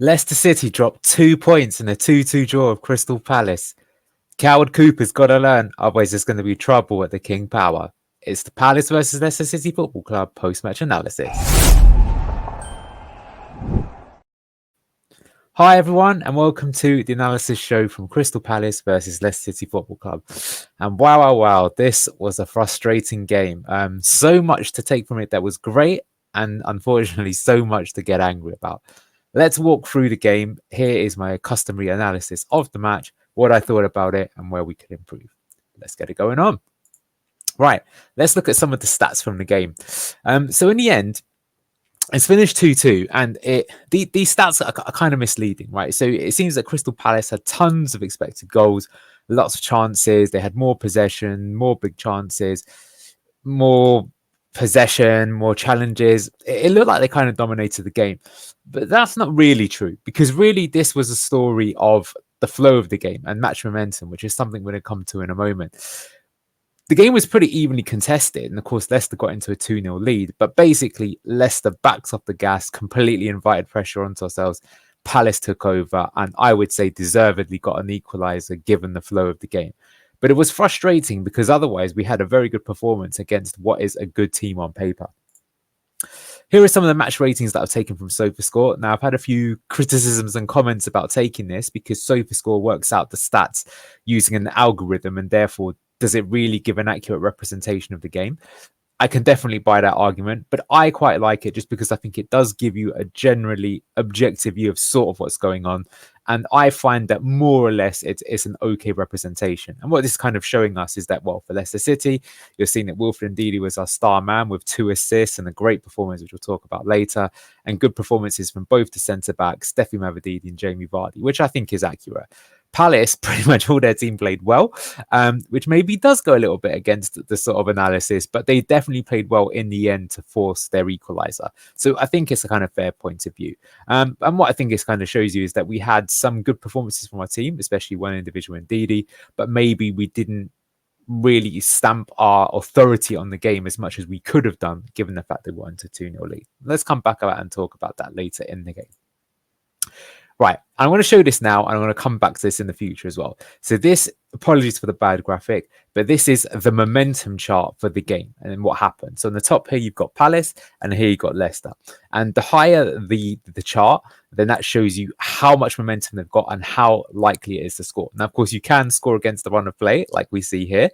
Leicester City dropped 2 points in a 2-2 draw of Crystal Palace. Coward Cooper's got to learn, otherwise there's going to be trouble at the King Power. It's the Palace versus Leicester City Football Club post-match analysis. Hi everyone, and welcome to the analysis show from Crystal Palace versus Leicester City Football Club. And wow, this was a frustrating game. So much to take from it that was great, and unfortunately so much to get angry about. Let's walk through the game. Here is my customary analysis of the match, what I thought about it, and where we could improve. Let's get it going on. Right, let's look at some of the stats from the game. So in the end, it's finished 2-2, and these stats are kind of misleading, right? So it seems that Crystal Palace had tons of expected goals, lots of chances. They had more possession, more big chances, more possession, more challenges. It looked like they kind of dominated the game, but that's not really true, because really this was a story of the flow of the game and match momentum, which is something we're going to come to in a moment. The game was pretty evenly contested, and of course Leicester got into a 2-0 lead, but basically Leicester backed off the gas, completely invited pressure onto ourselves. Palace took over, and I would say deservedly got an equaliser given the flow of the game. But it was frustrating because otherwise we had a very good performance against what is a good team on paper. Here are some of the match ratings that I've taken from SofaScore. Now, I've had a few criticisms and comments about taking this because SofaScore works out the stats using an algorithm, and therefore does it really give an accurate representation of the game? I can definitely buy that argument, but I quite like it just because I think it does give you a generally objective view of sort of what's going on. And I find that more or less it's an okay representation. And what this is kind of showing us is that, well, for Leicester City, you're seeing that Wilfred Ndidi was our star man with 2 assists and a great performance, which we'll talk about later, and good performances from both the centre-backs, Steffi Mavididi and Jamie Vardy, which I think is accurate. Palace, pretty much all their team played well, which maybe does go a little bit against the sort of analysis, but they definitely played well in the end to force their equaliser. So I think it's a kind of fair point of view. And what I think this kind of shows you is that we had some good performances from our team, especially one individual in Ndidi, but maybe we didn't really stamp our authority on the game as much as we could have done, given the fact that we went to 2-0 lead. Let's come back about and talk about that later in the game. Right, I'm going to show this now, and I'm going to come back to this in the future as well. So this, apologies for the bad graphic, but this is the momentum chart for the game and what happened. So on the top here, you've got Palace, and here you've got Leicester. And the higher the chart, then that shows you how much momentum they've got and how likely it is to score. Now, of course, you can score against the run of play, like we see here.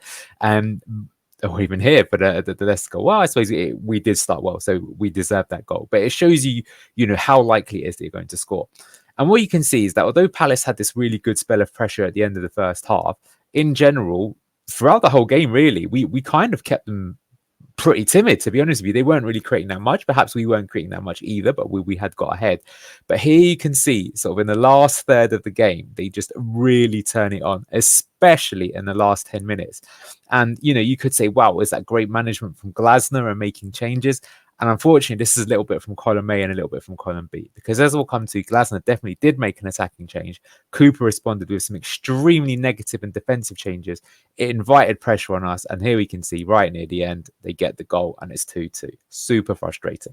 Or even here, but the Leicester goal. Well, I suppose we did start well, so we deserved that goal. But it shows you, how likely it is that you're going to score. And what you can see is that although Palace had this really good spell of pressure at the end of the first half, in general, throughout the whole game, really, we kind of kept them pretty timid, to be honest with you. They weren't really creating that much. Perhaps we weren't creating that much either, but we had got ahead. But here you can see, sort of in the last third of the game, they just really turn it on, especially in the last 10 minutes. And, you could say, wow, is that great management from Glasner and making changes? And unfortunately, this is a little bit from column A and a little bit from column B, because as we'll come to, Glasner definitely did make an attacking change. Cooper responded with some extremely negative and defensive changes. It invited pressure on us. And here we can see right near the end, they get the goal and it's 2-2. Super frustrating.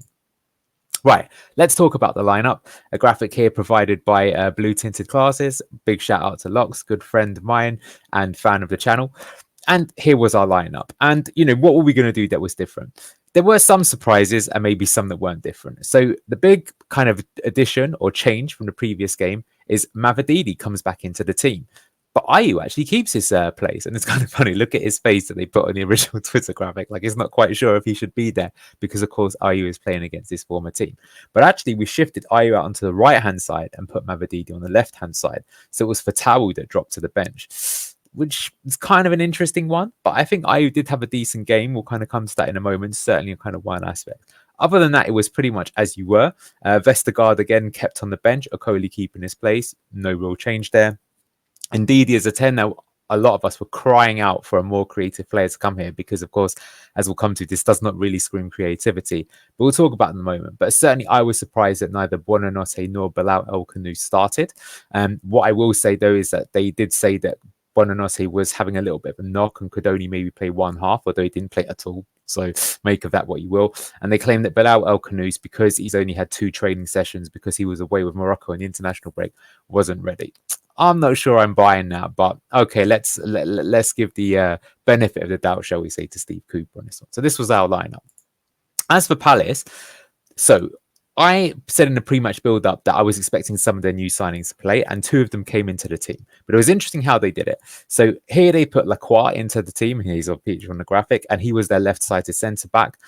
Right, let's talk about the lineup. A graphic here provided by Blue Tinted Glasses. Big shout out to Locks, good friend of mine and fan of the channel. And here was our lineup. And, what were we going to do that was different? There were some surprises and maybe some that weren't different. So the big kind of addition or change from the previous game is Mavididi comes back into the team. But Ayew actually keeps his place. And it's kind of funny. Look at his face that they put on the original Twitter graphic. Like, he's not quite sure if he should be there because, of course, Ayew is playing against his former team. But actually, we shifted Ayew out onto the right-hand side and put Mavididi on the left-hand side. So it was Fatawu that dropped to the bench, which is kind of an interesting one. But I think Ayew did have a decent game. We'll kind of come to that in a moment, certainly kind of one aspect. Other than that, it was pretty much as you were. Vestergaard again kept on the bench, Okoli keeping his place. No real change there. Ndidi as a 10. Now, a lot of us were crying out for a more creative player to come here because, of course, as we'll come to, this does not really scream creativity. But we'll talk about it in a moment. But certainly, I was surprised that neither Buonanotte nor Bilal El Kanu started. What I will say, though, is that they did say that Buonanotte was having a little bit of a knock and could only maybe play one half, although he didn't play at all. So make of that what you will. And they claim that Bilal El Khanous, because he's only had 2 training sessions because he was away with Morocco in the international break, wasn't ready. I'm not sure I'm buying that, but okay, let's give the benefit of the doubt, shall we say, to Steve Cooper on this one. So this was our lineup. As for Palace, so I said in the pre-match build-up that I was expecting some of their new signings to play, and 2 of them came into the team. But it was interesting how they did it. So here they put Lacroix into the team. He's on picture on the graphic, and he was their left-sided centre-back.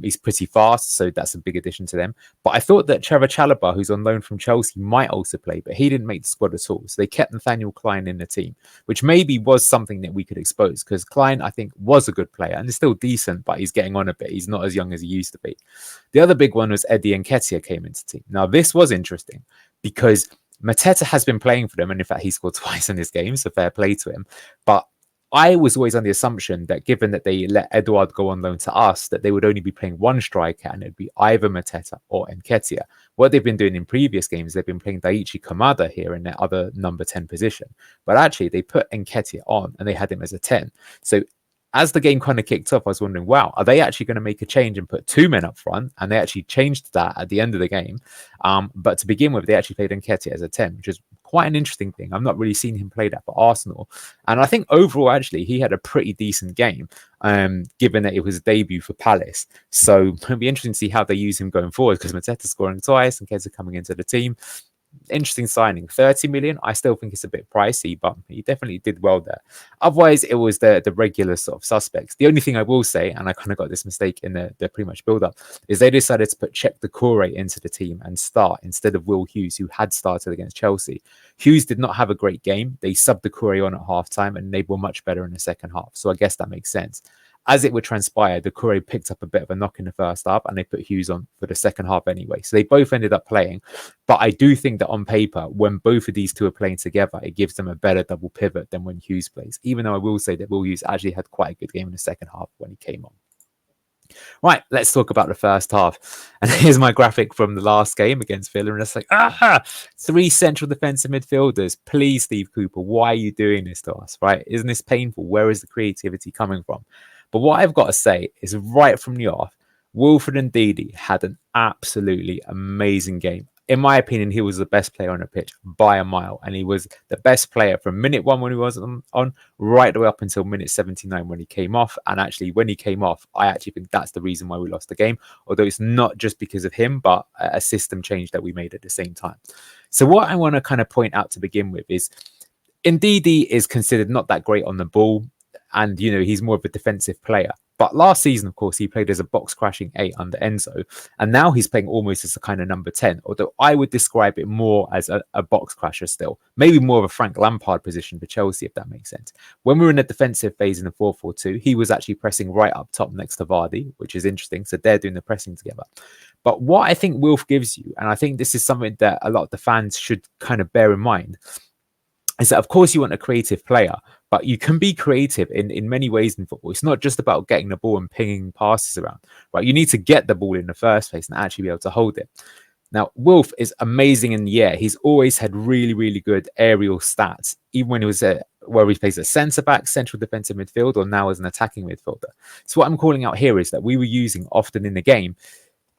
He's pretty fast, so that's a big addition to them. But I thought that Trevor Chalobah, who's on loan from Chelsea, might also play, but he didn't make the squad at all. So they kept Nathaniel Klein in the team, which maybe was something that we could expose, because Klein, I think, was a good player, and is still decent, but he's getting on a bit. He's not as young as he used to be. The other big one was Eddie Nketiah came into the team. Now, this was interesting because Mateta has been playing for them, and in fact, he scored twice in this game, so fair play to him. But I was always on the assumption that given that they let Edouard go on loan to us, that they would only be playing one striker, and it'd be either Mateta or Nketiah. What they've been doing in previous games, they've been playing Daichi Kamada here in their other number 10 position. But actually, they put Nketiah on, and they had him as a 10. So as the game kind of kicked off, I was wondering, wow, are they actually going to make a change and put 2 men up front? And they actually changed that at the end of the game. But to begin with, they actually played Nketiah as a 10, which is quite an interesting thing. I've not really seen him play that for Arsenal. And I think overall, actually, he had a pretty decent game, given that it was a debut for Palace. So it'll be interesting to see how they use him going forward, because Mateta scoring twice and Nketiah coming into the team. Interesting signing. 30 million, I still think it's a bit pricey, but he definitely did well there. Otherwise, it was the regular sort of suspects. The only thing I will say, and I kind of got this mistake in the pre-match build-up, is they decided to put Czech Doucouré into the team and start instead of Will Hughes, who had started against Chelsea. Hughes did not have a great game. They subbed Doucouré on at half-time, and they were much better in the second half. So I guess that makes sense. As it would transpire, Doucouré picked up a bit of a knock in the first half, and they put Hughes on for the second half anyway. So they both ended up playing. But I do think that on paper, when both of these two are playing together, it gives them a better double pivot than when Hughes plays. Even though I will say that Will Hughes actually had quite a good game in the second half when he came on. Right, let's talk about the first half. And here's my graphic from the last game against Villa. And it's like, 3 central defensive midfielders. Please, Steve Cooper, why are you doing this to us, right? Isn't this painful? Where is the creativity coming from? But what I've got to say is right from the off, Wilfred Ndidi had an absolutely amazing game. In my opinion, he was the best player on the pitch by a mile. And he was the best player from minute 1 when he was on right the way up until minute 79 when he came off. And actually, when he came off, I actually think that's the reason why we lost the game. Although it's not just because of him, but a system change that we made at the same time. So what I want to kind of point out to begin with is Ndidi is considered not that great on the ball. And, you know, he's more of a defensive player. But last season, of course, he played as a box-crashing 8 under Enzo. And now he's playing almost as a kind of number 10. Although I would describe it more as a box-crasher still. Maybe more of a Frank Lampard position for Chelsea, if that makes sense. When we were in the defensive phase in the 4-4-2, he was actually pressing right up top next to Vardy, which is interesting. So they're doing the pressing together. But what I think Wilf gives you, and I think this is something that a lot of the fans should kind of bear in mind, is that, of course, you want a creative player, but you can be creative in many ways in football. It's not just about getting the ball and pinging passes around, right? You need to get the ball in the first place and actually be able to hold it. Now, Wilf is amazing in the air. He's always had really, really good aerial stats, even when he was where he plays at centre-back, central defensive midfield, or now as an attacking midfielder. So what I'm calling out here is that we were using often in the game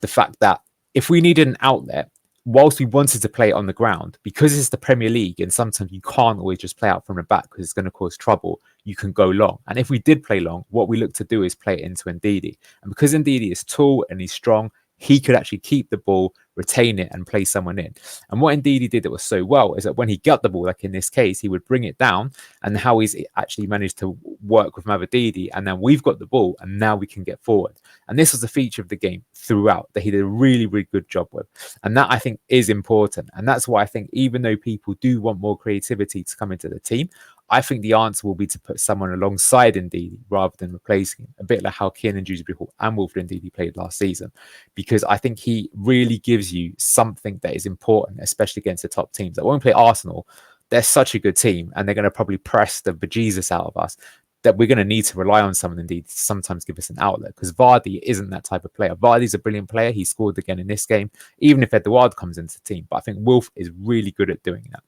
the fact that if we needed an outlet, whilst we wanted to play on the ground, because it's the Premier League and sometimes you can't always just play out from the back because it's going to cause trouble, you can go long. And if we did play long, what we look to do is play it into Ndidi. And because Ndidi is tall and he's strong, he could actually keep the ball, retain it, and play someone in. And what Ndidi did that was so well is that when he got the ball, like in this case, he would bring it down, and how he's actually managed to work with Mavididi, and then we've got the ball, and now we can get forward. And this was a feature of the game throughout that he did a really, really good job with. And that, I think, is important. And that's why I think even though people do want more creativity to come into the team, I think the answer will be to put someone alongside Ndidi rather than replacing him, a bit like how Kiernan Dewsbury and Wilfred Ndidi played last season, because I think he really gives you something that is important, especially against the top teams. Like when we play Arsenal, they're such a good team and they're going to probably press the bejesus out of us that we're going to need to rely on someone indeed to sometimes give us an outlet, because Vardy isn't that type of player. Vardy's a brilliant player. He scored again in this game, even if Edouard comes into the team. But I think Wilf is really good at doing that.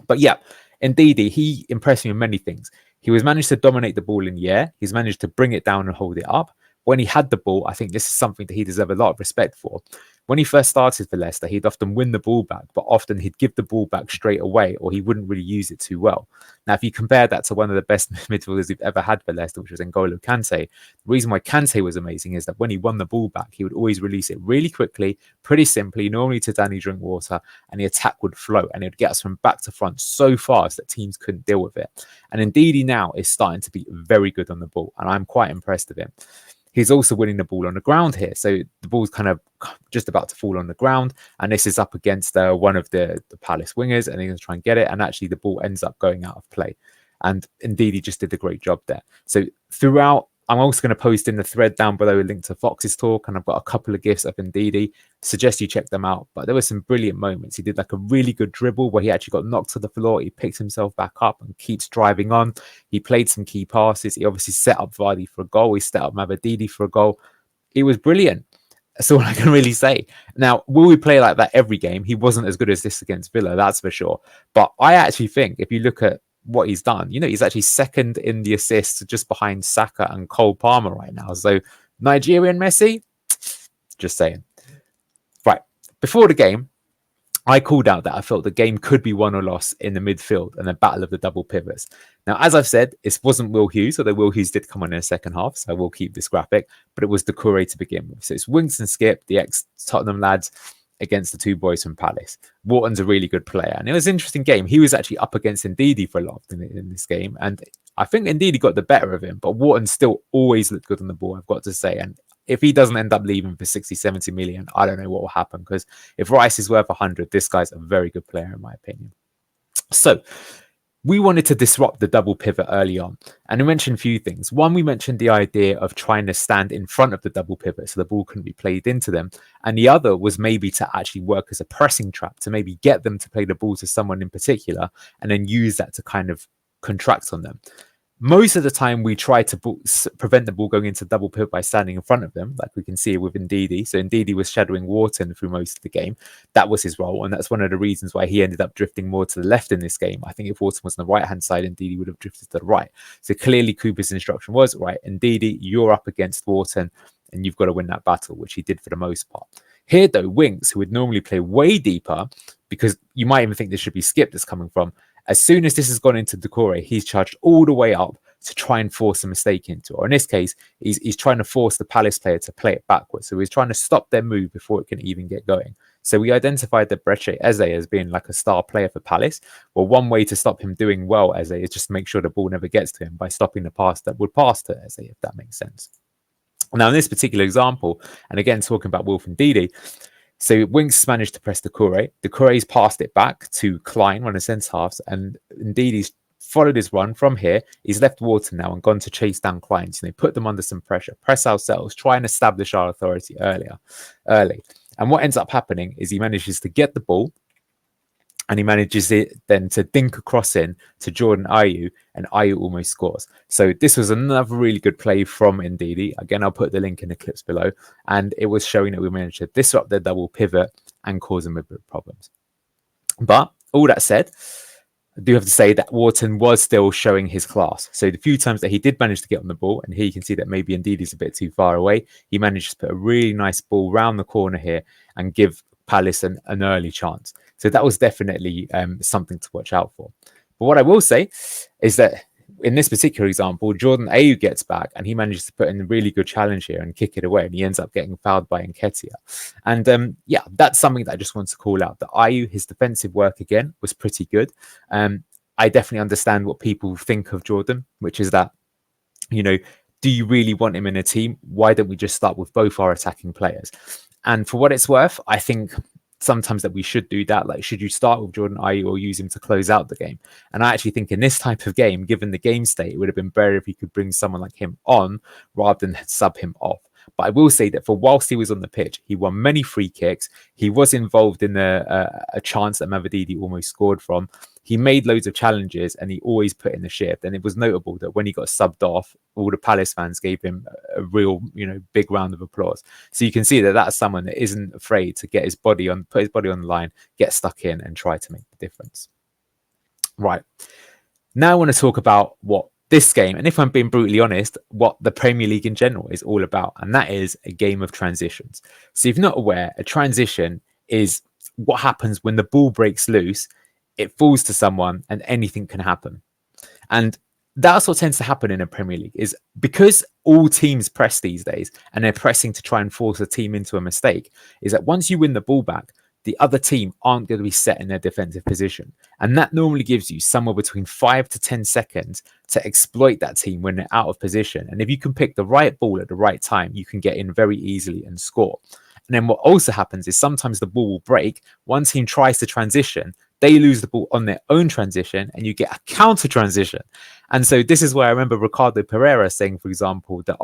But yeah, Ndidi, he impressed me in many things. He was managed to dominate the ball in the air. He's managed to bring it down and hold it up. when he had the ball, I think this is something that he deserves a lot of respect for. When he first started for Leicester, he'd often win the ball back, but often he'd give the ball back straight away, or he wouldn't really use it too well. Now, if you compare that to one of the best midfielders we've ever had for Leicester, which was N'Golo Kante, the reason why Kante was amazing is that when he won the ball back, he would always release it really quickly, pretty simply, normally to Danny Drinkwater, and the attack would flow, and it would get us from back to front so fast that teams couldn't deal with it. And indeed, he now is starting to be very good on the ball, and I'm quite impressed with him. He's also winning the ball on the ground here. So the ball's kind of just about to fall on the ground. And this is up against one of the Palace wingers. And he's going to try and get it. And actually the ball ends up going out of play. And indeed, he just did a great job there. So throughout, I'm also going to post in the thread down below a link to Fox's talk. And I've got a couple of gifs of Ndidi. Suggest you check them out. But there were some brilliant moments. He did like a really good dribble where he actually got knocked to the floor. He picked himself back up and keeps driving on. He played some key passes. He obviously set up Vardy for a goal. He set up Mavididi for a goal. It was brilliant. That's all I can really say. Now, will we play like that every game? He wasn't as good as this against Villa, that's for sure. But I actually think if you look at what he's done, you know, he's actually second in the assists just behind Saka and Cole Palmer right now. So Nigerian Messi, just saying. Right, before the game, I called out that I felt the game could be won or lost in the midfield and the battle of the double pivots. Now, as I've said, it wasn't Will Hughes, although Will Hughes did come on in the second half, so I will keep this graphic, but it was Doucouré to begin with. So it's Winks and Skip, the ex-Tottenham lads, against the two boys from Palace. Wharton's a really good player, and it was an interesting game. He was actually up against Ndidi for a lot in this game, and I think Ndidi got the better of him, but Wharton still always looked good on the ball, I've got to say. And if he doesn't end up leaving for 60, 70 million, I don't know what will happen, because if Rice is worth 100, this guy's a very good player in my opinion. So we wanted to disrupt the double pivot early on. And we mentioned a few things. One, we mentioned the idea of trying to stand in front of the double pivot so the ball couldn't be played into them. And the other was maybe to actually work as a pressing trap to maybe get them to play the ball to someone in particular and then use that to kind of contract on them. Most of the time, we try to prevent the ball going into double pivot by standing in front of them, like we can see with Ndidi. So Ndidi was shadowing Wharton through most of the game. That was his role, and that's one of the reasons why he ended up drifting more to the left in this game. I think if Wharton was on the right-hand side, Ndidi would have drifted to the right. So clearly, Cooper's instruction was, right, Ndidi, you're up against Wharton, and you've got to win that battle, which he did for the most part. Here, though, Winks, who would normally play way deeper, because you might even think this should be Skip that's coming from, as soon as this has gone into Doucouré, he's charged all the way up to try and force a mistake into it. Or in this case, he's trying to force the Palace player to play it backwards. So he's trying to stop their move before it can even get going. So we identified that Breche Eze as being like a star player for Palace. Well, one way to stop him doing well, Eze, is just to make sure the ball never gets to him by stopping the pass that would pass to Eze, if that makes sense. Now, in this particular example, and again, talking about Wilf and Ndidi, so Winks managed to press Doucouré. Doucouré's passed it back to Klein, one of the centre halves, and Ndidi's followed his run from here. He's left Wharton now and gone to chase down Klein. So they put them under some pressure, press ourselves, try and establish our authority early. And what ends up happening is he manages to get the ball, and he manages it then to dink across in to Jordan Ayew, and Ayew almost scores. So this was another really good play from Ndidi. Again, I'll put the link in the clips below. And it was showing that we managed to disrupt their double pivot and cause them a bit of problems. But all that said, I do have to say that Wharton was still showing his class. So the few times that he did manage to get on the ball, and here you can see that maybe Ndidi's a bit too far away, he managed to put a really nice ball round the corner here and give Palace an early chance. So that was definitely something to watch out for. But what I will say is that in this particular example, Jordan Ayew gets back and he manages to put in a really good challenge here and kick it away. And he ends up getting fouled by Nketiah. And yeah, that's something that I just want to call out. That Ayew, his defensive work again was pretty good. I definitely understand what people think of Jordan, which is that, you know, do you really want him in a team? Why don't we just start with both our attacking players? And for what it's worth, I think sometimes that we should do that. Like, should you start with Jordan Ayew or use him to close out the game? And I actually think in this type of game, given the game state, it would have been better if he could bring someone like him on rather than sub him off. But I will say that for whilst he was on the pitch, he won many free kicks. He was involved in a chance that Mavididi almost scored from. He made loads of challenges and he always put in the shift. And it was notable that when he got subbed off, all the Palace fans gave him a real, you know, big round of applause. So you can see that that's someone that isn't afraid to get his body on, put his body on the line, get stuck in and try to make the difference. Right. Now I want to talk about what this game, and if I'm being brutally honest, what the Premier League in general is all about, and that is a game of transitions. So if you're not aware, a transition is what happens when the ball breaks loose, it falls to someone, and anything can happen. And that's what tends to happen in a Premier League, is because all teams press these days and they're pressing to try and force a team into a mistake, is that once you win the ball back, the other team aren't going to be set in their defensive position. And that normally gives you somewhere between 5 to 10 seconds to exploit that team when they're out of position. And if you can pick the right ball at the right time, you can get in very easily and score. And then what also happens is sometimes the ball will break. One team tries to transition, they lose the ball on their own transition, and you get a counter transition. And so this is where I remember Ricardo Pereira saying, for example, that,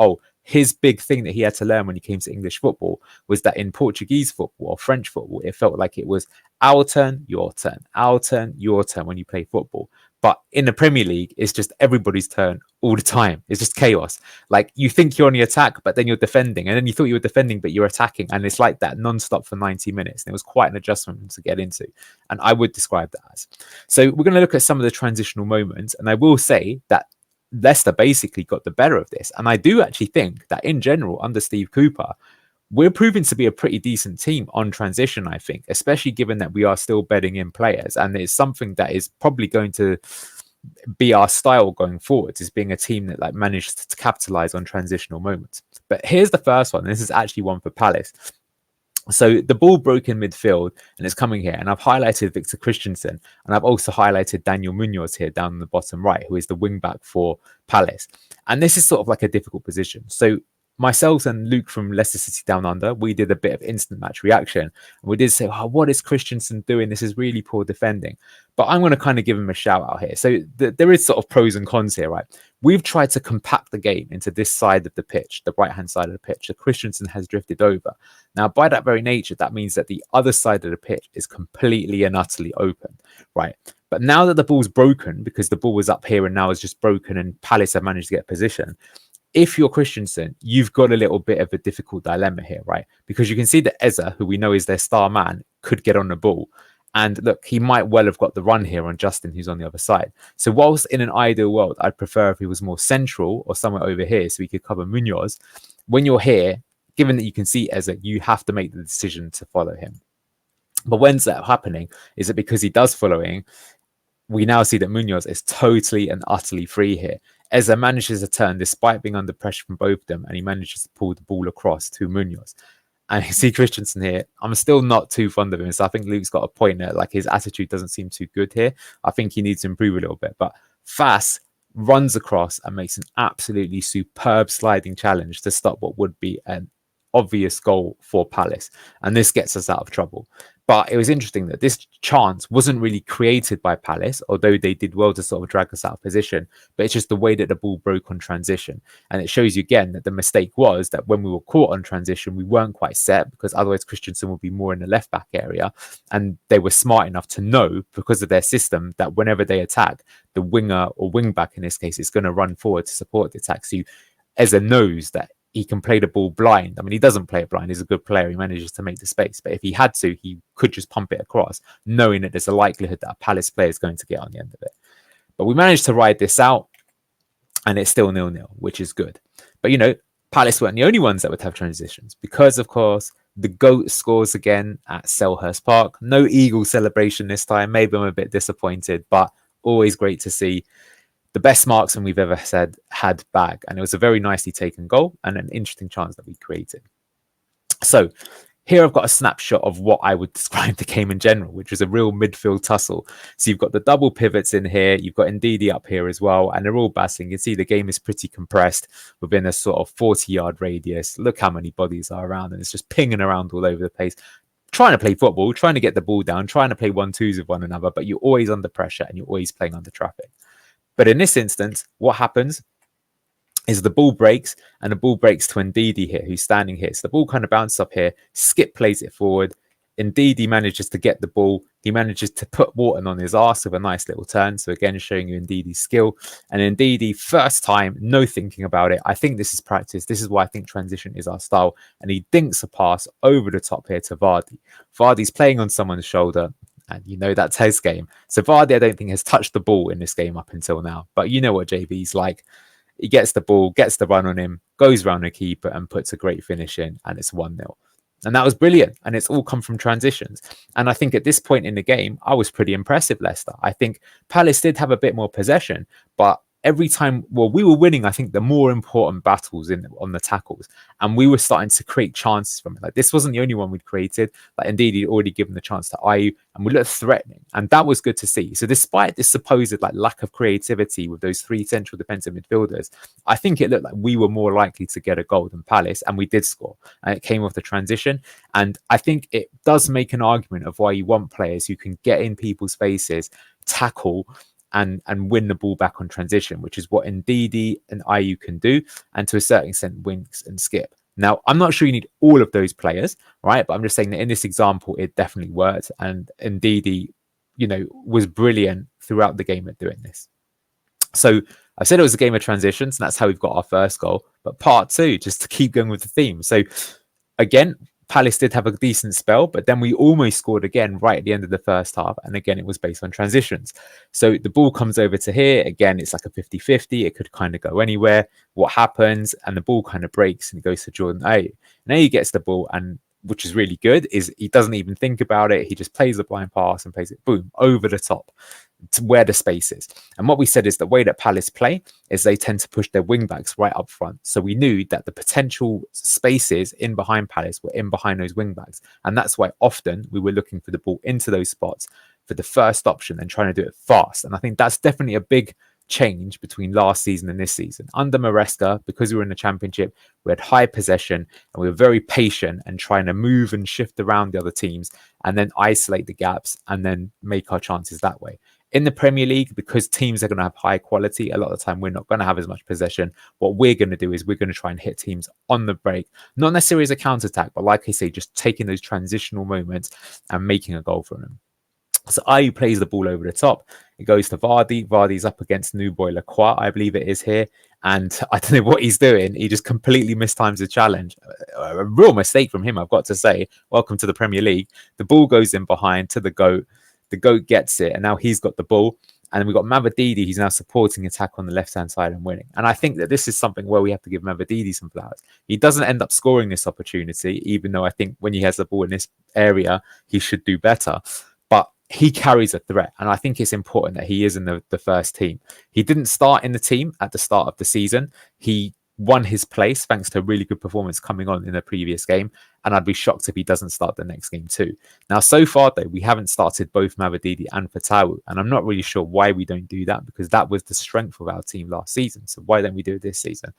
his big thing that he had to learn when he came to English football was that in Portuguese football or French football, it felt like it was our turn, your turn, our turn, your turn when you play football. But in the Premier League, it's just everybody's turn all the time. It's just chaos. Like, you think you're on the attack, but then you're defending. And then you thought you were defending, but you're attacking. And it's like that non-stop for 90 minutes. And it was quite an adjustment to get into. And I would describe that as. So we're going to look at some of the transitional moments. And I will say that Leicester basically got the better of this. And I do actually think that in general, under Steve Cooper, we're proving to be a pretty decent team on transition, I think, especially given that we are still bedding in players. And it's something that is probably going to be our style going forward, is being a team that like managed to capitalize on transitional moments. But here's the first one. This is actually one for Palace. So the ball broke in midfield and it's coming here. And I've highlighted Victor Christensen, and I've also highlighted Daniel Munoz here down in the bottom right, who is the wing back for Palace. And this is sort of like a difficult position. So myself and Luke from Leicester City Down Under, we did a bit of instant match reaction. And we did say, what is Christensen doing? This is really poor defending. But I'm going to kind of give him a shout out here. So there is sort of pros and cons here, right? We've tried to compact the game into this side of the pitch, the right-hand side of the pitch. So Christensen has drifted over. Now, by that very nature, that means that the other side of the pitch is completely and utterly open, right? But now that the ball's broken, because the ball was up here and now it's just broken and Palace have managed to get position, if you're Christensen, you've got a little bit of a difficult dilemma here, right? Because you can see that Eza, who we know is their star man, could get on the ball. And look, he might well have got the run here on Justin, who's on the other side. So whilst in an ideal world, I'd prefer if he was more central or somewhere over here so we could cover Munoz. When you're here, given that you can see Eza, you have to make the decision to follow him. But when's that happening? Is it because he does following? We now see that Munoz is totally and utterly free here. Eza manages a turn despite being under pressure from both of them, and he manages to pull the ball across to Munoz. And you see Christensen here. I'm still not too fond of him, so I think Luke's got a point there. Like, his attitude doesn't seem too good here. I think he needs to improve a little bit. But Fass runs across and makes an absolutely superb sliding challenge to stop what would be an obvious goal for Palace. And this gets us out of trouble. But it was interesting that this chance wasn't really created by Palace, although they did well to sort of drag us out of position. But it's just the way that the ball broke on transition. And it shows you again that the mistake was that when we were caught on transition, we weren't quite set, because otherwise Christensen would be more in the left back area. And they were smart enough to know, because of their system, that whenever they attack, the winger or wing back in this case is going to run forward to support the attack. So Eza knows that he can play the ball blind. I mean, he doesn't play it blind. He's a good player. He manages to make the space. But if he had to, he could just pump it across, knowing that there's a likelihood that a Palace player is going to get on the end of it. But we managed to ride this out, and it's still 0-0, which is good. But, Palace weren't the only ones that would have transitions, because, of course, the GOAT scores again at Selhurst Park. No Eagle celebration this time. Maybe I'm a bit disappointed, but always great to see the best marksman we've ever had back. And it was a very nicely taken goal and an interesting chance that we created. So here I've got a snapshot of what I would describe the game in general, which was a real midfield tussle. So you've got the double pivots in here. You've got Ndidi up here as well. And they're all battling. You can see the game is pretty compressed within a sort of 40-yard radius. Look how many bodies are around. And it's just pinging around all over the place. Trying to play football, trying to get the ball down, trying to play 1-2s with one another. But you're always under pressure and you're always playing under traffic. But in this instance, what happens is the ball breaks, and the ball breaks to Ndidi here, who's standing here. So the ball kind of bounces up here. Skip plays it forward. Ndidi manages to get the ball. He manages to put Wharton on his arse with a nice little turn. So again, showing you Ndidi's skill. And Ndidi, first time, no thinking about it. I think this is practice. This is why I think transition is our style. And he dinks a pass over the top here to Vardy. Vardy's playing on someone's shoulder. And you know that Tez game. So Vardy, I don't think, has touched the ball in this game up until now. But you know what JB's like. He gets the ball, gets the run on him, goes round the keeper and puts a great finish in, and it's 1-0. And that was brilliant. And it's all come from transitions. And I think at this point in the game, I was pretty impressive, Leicester. I think Palace did have a bit more possession, but every time, well, we were winning, I think, the more important battles on the tackles. And we were starting to create chances from it. Like, this wasn't the only one we'd created. Like, indeed, he'd already given the chance to Ayew, and we looked threatening. And that was good to see. So despite this supposed like lack of creativity with those three central defensive midfielders, I think it looked like we were more likely to get a goal than Palace, and we did score. And it came off the transition. And I think it does make an argument of why you want players who can get in people's faces, tackle, and win the ball back on transition, which is what Ndidi and Ayew can do, and to a certain extent Winks and Skip. Now, I'm not sure you need all of those players, right? But I'm just saying that in this example, it definitely worked, and Ndidi, you know, was brilliant throughout the game at doing this. So I said it was a game of transitions, and that's how we've got our first goal. But part two, just to keep going with the theme. So again, Palace did have a decent spell, but then we almost scored again right at the end of the first half. And again, it was based on transitions. So the ball comes over to here. Again, it's like a 50-50. It could kind of go anywhere. What happens? And the ball kind of breaks and it goes to Jordan Ayew. And Ayew gets the ball, and which is really good, is he doesn't even think about it. He just plays the blind pass and plays it, boom, over the top to where the space is. And what we said is the way that Palace play is they tend to push their wing backs right up front. So we knew that the potential spaces in behind Palace were in behind those wing backs. And that's why often we were looking for the ball into those spots for the first option and trying to do it fast. And I think that's definitely a big change between last season and this season. Under Maresca, because we were in the Championship, we had high possession and we were very patient and trying to move and shift around the other teams and then isolate the gaps and then make our chances that way. In the Premier League, because teams are going to have high quality, a lot of the time we're not going to have as much possession. What we're going to do is we're going to try and hit teams on the break, not necessarily as a counter-attack, but like I say, just taking those transitional moments and making a goal from them. So Ayew plays the ball over the top. It goes to Vardy. Vardy's up against New Boy Lacroix, I believe it is here. And I don't know what he's doing. He just completely mistimes the challenge. A real mistake from him, I've got to say. Welcome to the Premier League. The ball goes in behind to the GOAT. The GOAT gets it, and now he's got the ball. And we've got Mavididi, who's now supporting attack on the left-hand side and winning. And I think that this is something where we have to give Mavididi some flowers. He doesn't end up scoring this opportunity, even though I think when he has the ball in this area, he should do better. But he carries a threat, and I think it's important that he is in the first team. He didn't start in the team at the start of the season. He won his place thanks to a really good performance coming on in the previous game, and I'd be shocked if he doesn't start the next game too. Now, so far though, we haven't started both Mavididi and Fatawu, and I'm not really sure why we don't do that, because that was the strength of our team last season. So why don't we do it this season?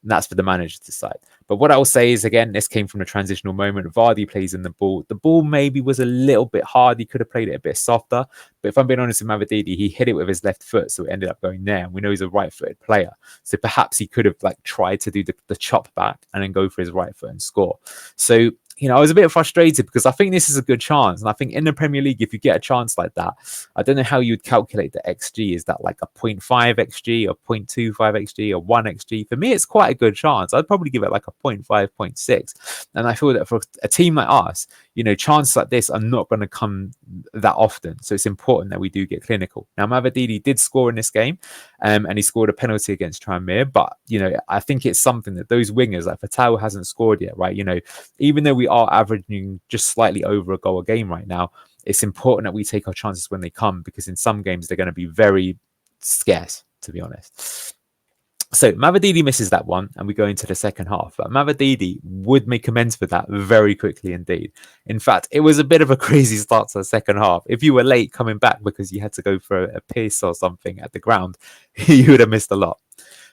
And that's for the manager to decide. But what I will say is, again, this came from a transitional moment. Vardy plays in the ball. The ball maybe was a little bit hard. He could have played it a bit softer. But if I'm being honest with Mavididi, he hit it with his left foot, so it ended up going there. And we know he's a right-footed player. So perhaps he could have like tried to do the chop back and then go for his right foot and score. So, you know, I was a bit frustrated because I think this is a good chance. And I think in the Premier League, if you get a chance like that, I don't know how you'd calculate the XG. Is that like a 0.5 XG or 0.25 XG or 1 XG? For me, it's quite a good chance. I'd probably give it like a 0.5, 0.6. And I feel that for a team like us, you know, chances like this are not going to come that often. So it's important that we do get clinical. Now, Mavididi did score in this game and he scored a penalty against Tranmere. But, you know, I think it's something that those wingers, like Fatawu hasn't scored yet, right? You know, even though we are averaging just slightly over a goal a game right now, it's important that we take our chances when they come, because in some games they're going to be very scarce, to be honest. So Mavididi misses that one and we go into the second half. But Mavididi would make amends for that very quickly indeed. In fact, it was a bit of a crazy start to the second half. If you were late coming back because you had to go for a piss or something at the ground, you would have missed a lot.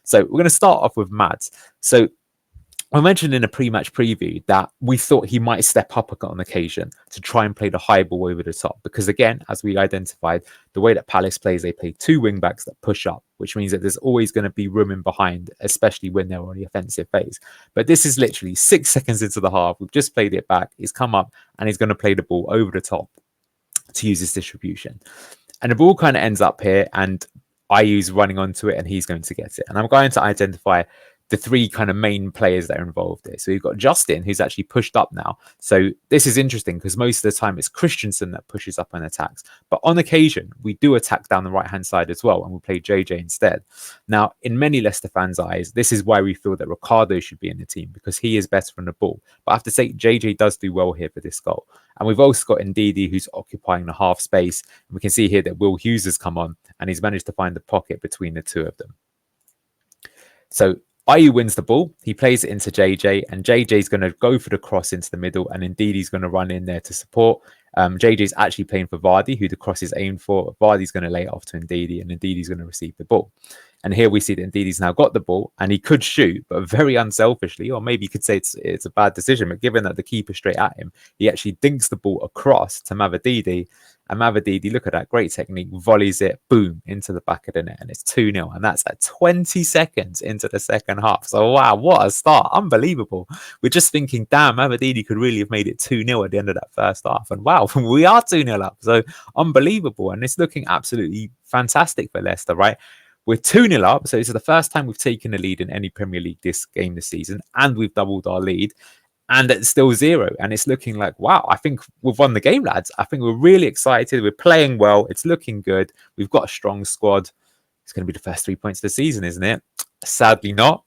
So we're going to start off with Mads. So I mentioned in a pre-match preview that we thought he might step up on occasion to try and play the high ball over the top. Because again, as we identified, the way that Palace plays, they play two wing-backs that push up, which means that there's always going to be room in behind, especially when they're on the offensive phase. But this is literally 6 seconds into the half. We've just played it back. He's come up and he's going to play the ball over the top to use his distribution. And the ball kind of ends up here and Ayew's running onto it and he's going to get it. And I'm going to identify the three kind of main players that are involved here. So you've got Justin, who's actually pushed up now. So this is interesting because most of the time it's Christensen that pushes up and attacks. But on occasion, we do attack down the right-hand side as well, and we play JJ instead. Now, in many Leicester fans' eyes, this is why we feel that Ricardo should be in the team, because he is better on the ball. But I have to say, JJ does do well here for this goal. And we've also got Ndidi, who's occupying the half space. And we can see here that Will Hughes has come on, and he's managed to find the pocket between the two of them. So Ayew wins the ball. He plays it into JJ, and JJ's going to go for the cross into the middle, and Ndidi's going to run in there to support. JJ's actually playing for Vardy, who the cross is aimed for. Vardy's going to lay it off to Ndidi, and Ndidi's going to receive the ball. And here we see that Ndidi's now got the ball, and he could shoot, but very unselfishly, or maybe you could say it's a bad decision, but given that the keeper's straight at him, he actually dinks the ball across to Mavididi. And Mavididi, look at that, great technique, volleys it, boom, into the back of the net, and it's 2-0. And that's at 20 seconds into the second half. So, wow, what a start. Unbelievable. We're just thinking, damn, Mavididi could really have made it 2-0 at the end of that first half. And wow, we are 2-0 up. So, unbelievable. And it's looking absolutely fantastic for Leicester, right? We're 2-0 up. So, it's the first time we've taken a lead in any Premier League this season, and we've doubled our lead. And it's still 0. And it's looking like, wow, I think we've won the game, lads. I think we're really excited. We're playing well. It's looking good. We've got a strong squad. It's going to be the first 3 points of the season, isn't it? Sadly not.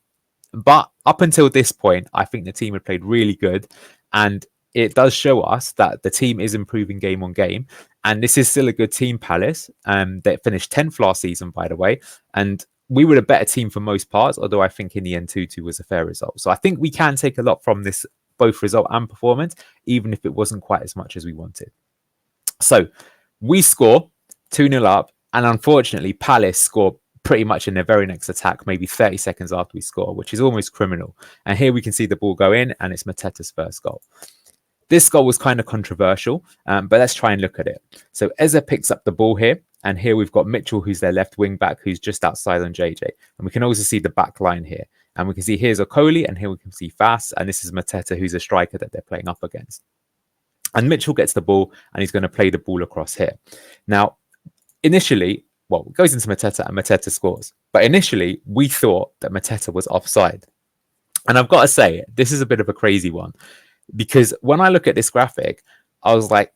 But up until this point, I think the team had played really good. And it does show us that the team is improving game on game. And this is still a good team, Palace. They finished 10th last season, by the way. And we were a better team for most parts, although I think in the end 2-2 was a fair result. So I think we can take a lot from this, both result and performance, even if it wasn't quite as much as we wanted. So we score 2-0 up, and unfortunately Palace score pretty much in their very next attack, maybe 30 seconds after we score, which is almost criminal. And here we can see the ball go in, and it's Mateta's first goal. This goal was kind of controversial, but let's try and look at it. So Eze picks up the ball here, and here we've got Mitchell, who's their left wing back, who's just outside on JJ. And we can also see the back line here. And we can see here's Okoli, and here we can see Fass, and this is Mateta, who's a striker that they're playing up against. And Mitchell gets the ball, and he's going to play the ball across here. Now, initially, well, it goes into Mateta, and Mateta scores. But initially, we thought that Mateta was offside. And I've got to say, this is a bit of a crazy one, because when I look at this graphic, I was like,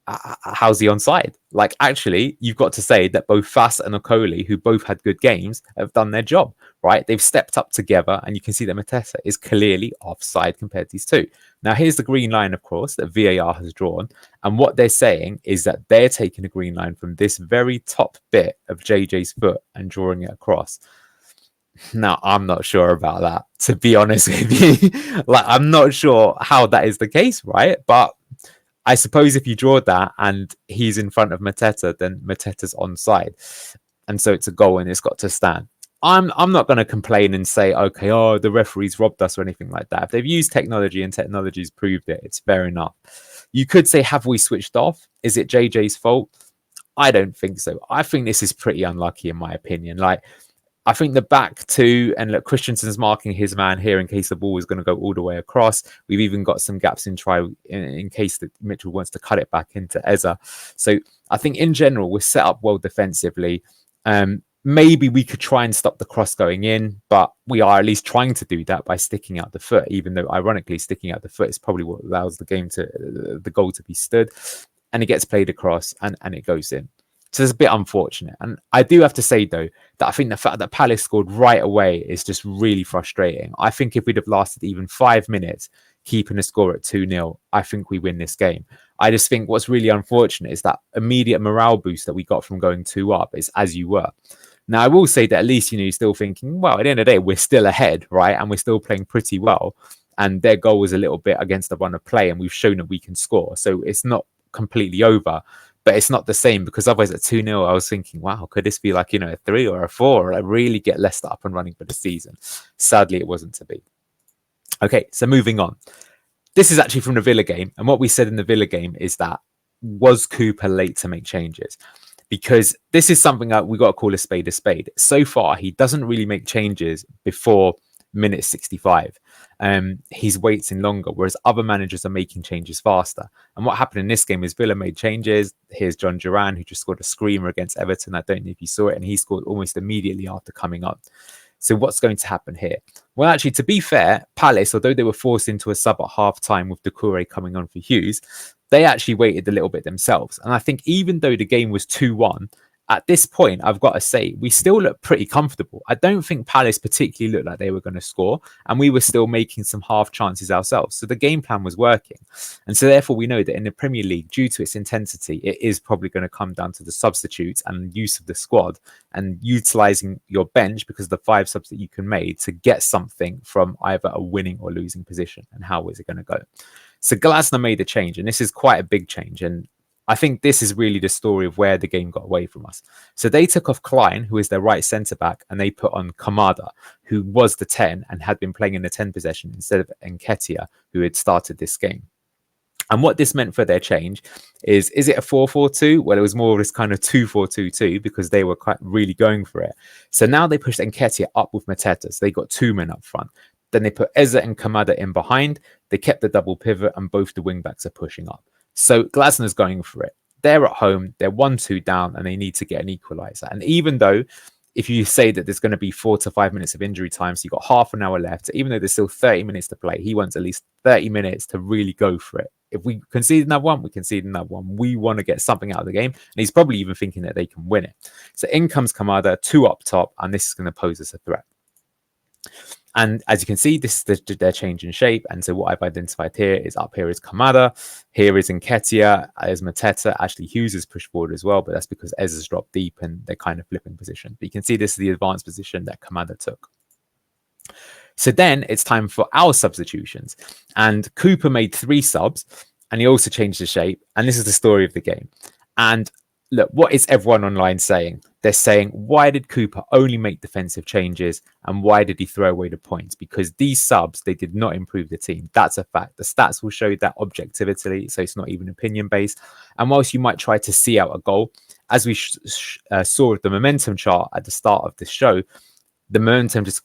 how's he onside? Like, actually, you've got to say that both Fass and Okoli, who both had good games, have done their job, right? They've stepped up together, and you can see that Mateta is clearly offside compared to these two. Now, here's the green line, of course, that VAR has drawn. And what they're saying is that they're taking a green line from this very top bit of JJ's foot and drawing it across. Now, I'm not sure about that, to be honest with you. Like, I'm not sure how that is the case, right? But I suppose if you draw that and he's in front of Mateta, then Mateta's onside. And so it's a goal and it's got to stand. I'm not going to complain and say, okay, oh, the referees robbed us or anything like that. If they've used technology and technology's proved it, it's fair enough. You could say, have we switched off? Is it JJ's fault? I don't think so. I think this is pretty unlucky in my opinion. Like, I think the back two, and look, Christensen's marking his man here in case the ball is going to go all the way across. We've even got some gaps in case that Mitchell wants to cut it back into Eze. So I think in general, we're set up well defensively. Maybe we could try and stop the cross going in, but we are at least trying to do that by sticking out the foot, even though ironically sticking out the foot is probably what allows the goal to be stood. And it gets played across and it goes in. So it's a bit unfortunate. And I do have to say, though, that I think the fact that Palace scored right away is just really frustrating. I think if we'd have lasted even 5 minutes, keeping the score at 2-0, I think we win this game. I just think what's really unfortunate is that immediate morale boost that we got from going 2 up is as you were. Now, I will say that at least, you're still thinking, well, at the end of the day, we're still ahead, right? And we're still playing pretty well. And their goal was a little bit against the run of play, and we've shown that we can score. So it's not completely over. But it's not the same, because otherwise at 2-0, I was thinking, wow, could this be like, a 3 or a 4? Or really get Leicester up and running for the season. Sadly, it wasn't to be. Okay, so moving on. This is actually from the Villa game. And what we said in the Villa game is that, was Cooper late to make changes? Because this is something that we got to call a spade a spade. So far, he doesn't really make changes before minute 65. He's waiting longer, whereas other managers are making changes faster. And what happened in this game is Villa made changes. Here's John Duran, who just scored a screamer against Everton. I don't know if you saw it, and he scored almost immediately after coming up. So what's going to happen here? Well, actually, to be fair, Palace, although they were forced into a sub at half time with Doucouré coming on for Hughes, they actually waited a little bit themselves. And I think even though the game was 2-1, at this point, I've got to say, we still look pretty comfortable. I don't think Palace particularly looked like they were going to score, and we were still making some half chances ourselves. So the game plan was working. And so therefore, we know that in the Premier League, due to its intensity, it is probably going to come down to the substitutes and use of the squad and utilising your bench, because the 5 subs that you can make to get something from either a winning or losing position. And how is it going to go? So Glasner made a change, and this is quite a big change. And I think this is really the story of where the game got away from us. So they took off Klein, who is their right centre-back, and they put on Kamada, who was the 10 and had been playing in the 10 possession instead of Nketiah, who had started this game. And what this meant for their change is it a 4-4-2? Well, it was more of this kind of 2-4-2-2 because they were quite really going for it. So now they pushed Nketiah up with Mateta. So they got 2 men up front. Then they put Eze and Kamada in behind. They kept the double pivot, and both the wing-backs are pushing up. So Glasner's going for it. They're at home, they're 1-2 down, and they need to get an equaliser. And even though, if you say that there's going to be 4 to 5 minutes of injury time, so you've got half an hour left, even though there's still 30 minutes to play, he wants at least 30 minutes to really go for it. If we concede another one, we concede another one. We want to get something out of the game. And he's probably even thinking that they can win it. So in comes Kamada, 2 up top, and this is going to pose us a threat. And as you can see, this is their change in shape. And so what I've identified here is up here is Kamada. Here is Nketiah, as Mateta. Actually, Hughes is pushed forward as well, but that's because Ez has dropped deep and they're kind of flipping position. But you can see this is the advanced position that Kamada took. So then it's time for our substitutions. And Cooper made 3 subs, and he also changed the shape. And this is the story of the game. And look, what is everyone online saying? They're saying, why did Cooper only make defensive changes, and why did he throw away the points? Because these subs, they did not improve the team. That's a fact. The stats will show that objectivity, so it's not even opinion-based. And whilst you might try to see out a goal, as we saw with the momentum chart at the start of the show, the momentum just,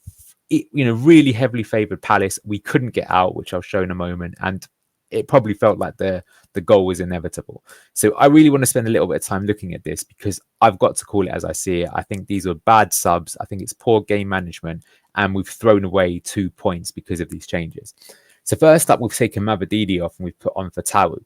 really heavily favoured Palace. We couldn't get out, which I'll show in a moment, and it probably felt like the goal was inevitable. So I really want to spend a little bit of time looking at this, because I've got to call it as I see it. I think these are bad subs. I think it's poor game management, and we've thrown away 2 points because of these changes. So first up, we've taken Mavadidi off and we've put on Fatawu.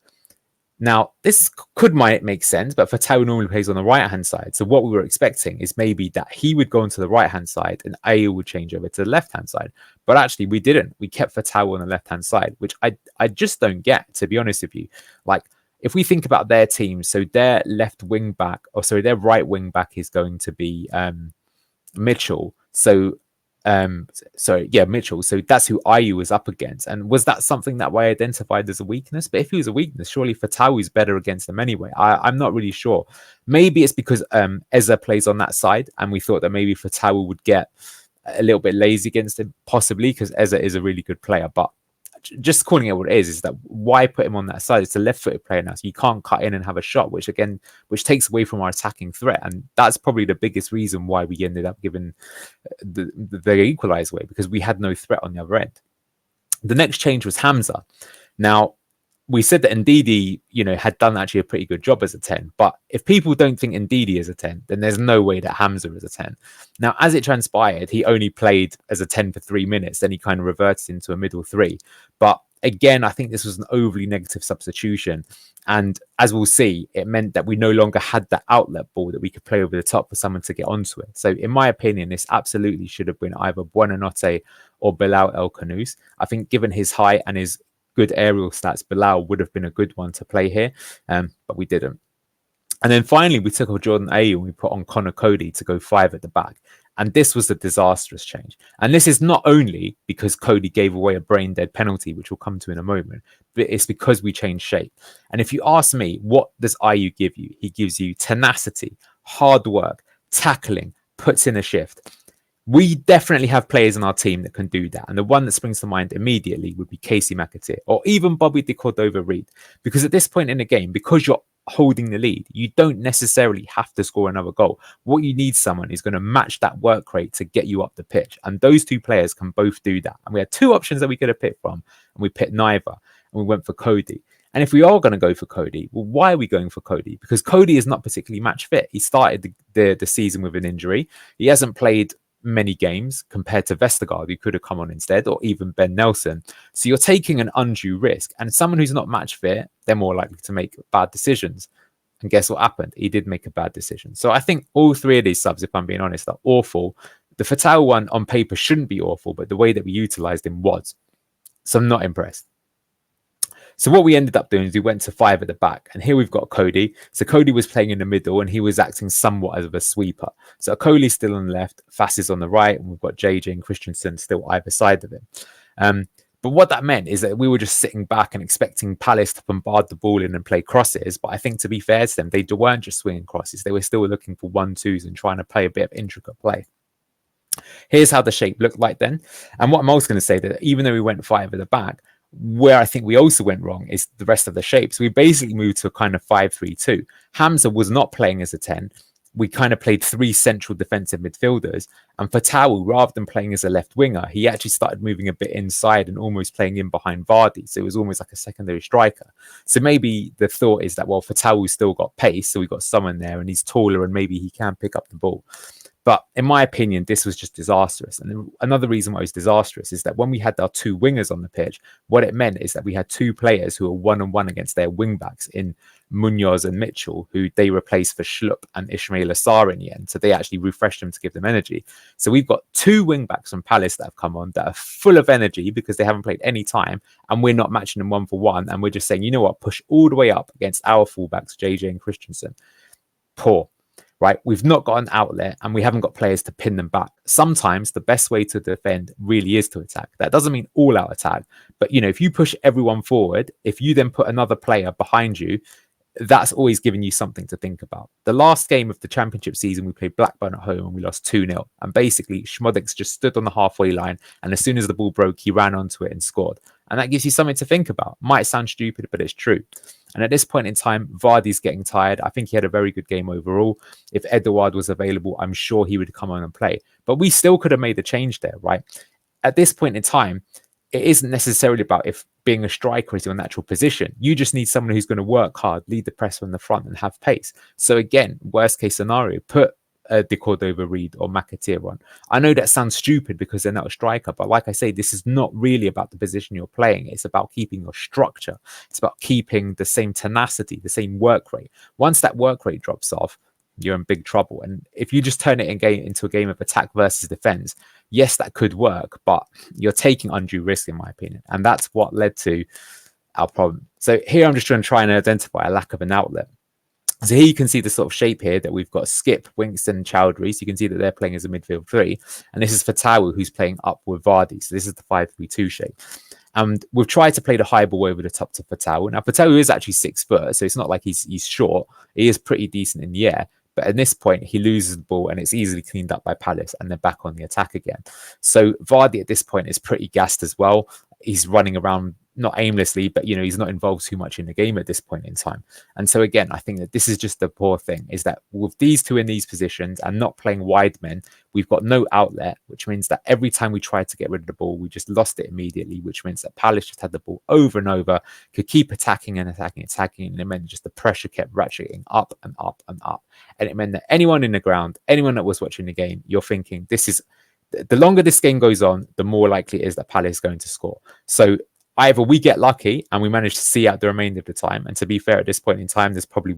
Now, this might make sense, but Fatawu normally plays on the right-hand side. So what we were expecting is maybe that he would go onto the right-hand side and Ayew would change over to the left-hand side. But actually, we didn't. We kept Fatawu on the left-hand side, which I just don't get, to be honest with you. Like, if we think about their team, so their left wing-back, their right wing-back is going to be Mitchell. Mitchell. So that's who Ayew was up against. And was that something that we identified as a weakness? But if he was a weakness, surely Fatawu is better against them anyway. I'm not really sure. Maybe it's because Eze plays on that side, and we thought that maybe Fatawu would get a little bit lazy against him, possibly because Eze is a really good player. But just calling it what it is that why put him on that side? It's a left-footed player now, so you can't cut in and have a shot, which takes away from our attacking threat, and that's probably the biggest reason why we ended up giving the equaliser away, because we had no threat on the other end. The next change was Hamza. Now, we said that Ndidi, had done actually a pretty good job as a 10. But if people don't think Ndidi is a 10, then there's no way that Hamza is a 10. Now, as it transpired, he only played as a 10 for 3 minutes. Then he kind of reverted into a middle 3. But again, I think this was an overly negative substitution. And as we'll see, it meant that we no longer had that outlet ball that we could play over the top for someone to get onto it. So in my opinion, this absolutely should have been either Buonanotte or Bilal El Khanous. I think given his height and his good aerial stats, Bilal would have been a good one to play here, but we didn't. And then finally, we took off Jordan Ayew and we put on Connor Cody to go 5 at the back. And this was a disastrous change. And this is not only because Cody gave away a brain-dead penalty, which we'll come to in a moment, but it's because we changed shape. And if you ask me, what does Ayew give you? He gives you tenacity, hard work, tackling, puts in a shift. We definitely have players in our team that can do that. And the one that springs to mind immediately would be Casey McAteer or even Bobby de Cordova-Reid. Because at this point in the game, because you're holding the lead, you don't necessarily have to score another goal. What you need someone is going to match that work rate to get you up the pitch. And those 2 players can both do that. And we had 2 options that we could have picked from, and we picked neither. And we went for Cody. And if we are going to go for Cody, well, why are we going for Cody? Because Cody is not particularly match fit. He started the season with an injury. He hasn't played many games compared to Vestergaard, who could have come on instead, or even Ben Nelson. So you're taking an undue risk. And someone who's not match fit, they're more likely to make bad decisions. And guess what happened? He did make a bad decision. So I think all three of these subs, if I'm being honest, are awful. The Fatal one on paper shouldn't be awful, but the way that we utilised him was. So I'm not impressed. So what we ended up doing is we went to 5 at the back. And here we've got Cody. So Cody was playing in the middle and he was acting somewhat as a sweeper. So Cody's still on the left, Fass is on the right, and we've got JJ and Christensen still either side of him. But what that meant is that we were just sitting back and expecting Palace to bombard the ball in and play crosses. But I think, to be fair to them, they weren't just swinging crosses. They were still looking for 1-2s and trying to play a bit of intricate play. Here's how the shape looked like then. And what I'm also going to say, that even though we went 5 at the back, where I think we also went wrong is the rest of the shapes. We basically moved to a kind of 5-3-2. Hamza was not playing as a 10. We kind of played 3 central defensive midfielders. And Fatawu, rather than playing as a left winger, he actually started moving a bit inside and almost playing in behind Vardy. So it was almost like a secondary striker. So maybe the thought is that, well, Fatawu's still got pace, so we've got someone there and he's taller and maybe he can pick up the ball. But in my opinion, this was just disastrous. And another reason why it was disastrous is that when we had our 2 wingers on the pitch, what it meant is that we had 2 players who were 1-on-1 against their wing-backs in Munoz and Mitchell, who they replaced for Schlupp and Ismail Assar in the end. So they actually refreshed them to give them energy. So we've got 2 wing-backs from Palace that have come on that are full of energy because they haven't played any time, and we're not matching them 1-for-1. And we're just saying, you know what, push all the way up against our fullbacks, JJ and Christensen. Poor. Right, we've not got an outlet and we haven't got players to pin them back. Sometimes the best way to defend really is to attack. That doesn't mean all out attack, but if you push everyone forward, if you then put another player behind you, that's always giving you something to think about. The last game of the championship season, we played Blackburn at home and we lost 2-0. And basically, Schmodix just stood on the halfway line, and as soon as the ball broke, he ran onto it and scored. And that gives you something to think about. Might sound stupid, but it's true. And at this point in time, Vardy's getting tired. I think he had a very good game overall. If Edouard was available, I'm sure he would come on and play. But we still could have made the change there, right? At this point in time, it isn't necessarily about if being a striker is your natural position. You just need someone who's going to work hard, lead the press from the front and have pace. So again, worst case scenario, put De Cordova-Reid or McAteer on. I know that sounds stupid because they're not a striker, but like I say, this is not really about the position you're playing. It's about keeping your structure. It's about keeping the same tenacity, the same work rate. Once that work rate drops off, you're in big trouble. And if you just turn it into a game of attack versus defense, yes, that could work, but you're taking undue risk, in my opinion. And that's what led to our problem. So here I'm just trying to identify a lack of an outlet. So here you can see the sort of shape here that we've got Skip, Winkston, and Chowdhury. So you can see that they're playing as a midfield 3. And this is Fatawu, who's playing up with Vardy. So this is the 5-3-2 shape. And we've tried to play the high ball over the top to Fatawu. Now, Fatawu is actually 6 foot, so it's not like he's short. He is pretty decent in the air. But at this point, he loses the ball and it's easily cleaned up by Palace and they're back on the attack again. So Vardy at this point is pretty gassed as well. He's running around, not aimlessly, but he's not involved too much in the game at this point in time. And so again, I think that this is just the poor thing, is that with these 2 in these positions and not playing wide men, we've got no outlet, which means that every time we tried to get rid of the ball, we just lost it immediately, which means that Palace just had the ball over and over, could keep attacking and attacking, and it meant just the pressure kept ratcheting up and up and up. And it meant that anyone in the ground, anyone that was watching the game, you're thinking, the longer this game goes on, the more likely it is that Palace is going to score. So either we get lucky and we manage to see out the remainder of the time. And to be fair, at this point in time, there's probably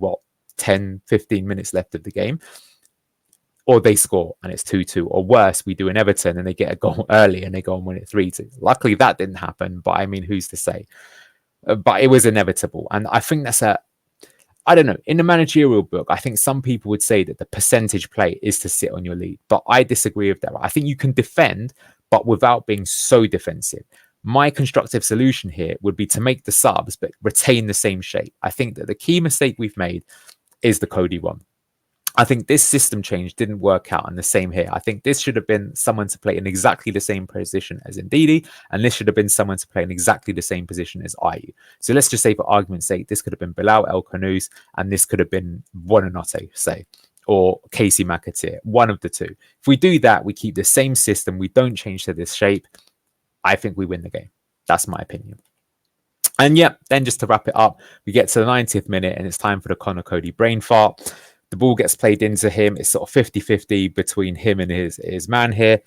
10, 15 minutes left of the game. Or they score and it's 2-2. Or worse, we do an Everton and they get a goal early and they go and win it 3-2. Luckily, that didn't happen. But I mean, who's to say? But it was inevitable. And I think that's I don't know. In the managerial book, I think some people would say that the percentage play is to sit on your lead. But I disagree with that. I think you can defend, but without being so defensive. My constructive solution here would be to make the subs, but retain the same shape. I think that the key mistake we've made is the Cody one. I think this system change didn't work out, and the same here. I think this should have been someone to play in exactly the same position as Ndidi, and this should have been someone to play in exactly the same position as Ayew. So let's just say, for argument's sake, this could have been Bilal El Khanous, and this could have been Buonanotte, say, or Casey McAteer, one of the 2. If we do that, we keep the same system, we don't change to this shape, I think we win the game. That's my opinion. And yeah, then just to wrap it up, we get to the 90th minute and it's time for the Connor Cody brain fart. The ball gets played into him. It's sort of 50-50 between him and his man here.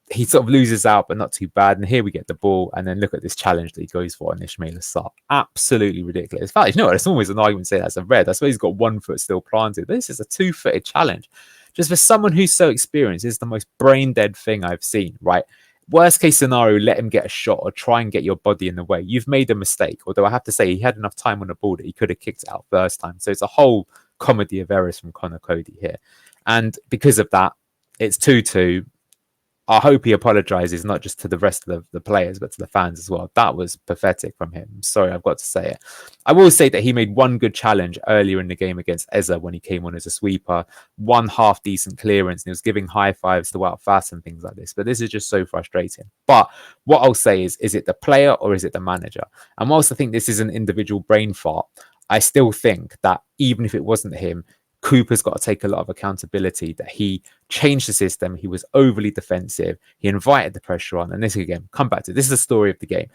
He sort of loses out, but not too bad. And here we get the ball. And then look at this challenge that he goes for on Ismail Assar. Absolutely ridiculous. In fact, you know what? It's always an argument to say that's a red. I suppose he's got 1 foot still planted. But this is a 2-footed challenge. Just for someone who's so experienced, it's the most brain dead thing I've seen, right? Worst case scenario, let him get a shot or try and get your body in the way. You've made a mistake. Although I have to say, he had enough time on the ball that he could have kicked it out first time. So it's a whole comedy of errors from Conor Cody here. And because of that, it's 2-2. I hope he apologizes, not just to the rest of the players, but to the fans as well. That was pathetic from him. Sorry, I've got to say it. I will say that he made one good challenge earlier in the game against Eza when he came on as a sweeper. One half decent clearance, and he was giving high fives to Wout Fass and things like this. But this is just so frustrating. But what I'll say is it the player or is it the manager? And whilst I think this is an individual brain fart, I still think that even if it wasn't him, Cooper's got to take a lot of accountability that he changed the system. He was overly defensive. He invited the pressure on. And this again, come back to this is the story of the game.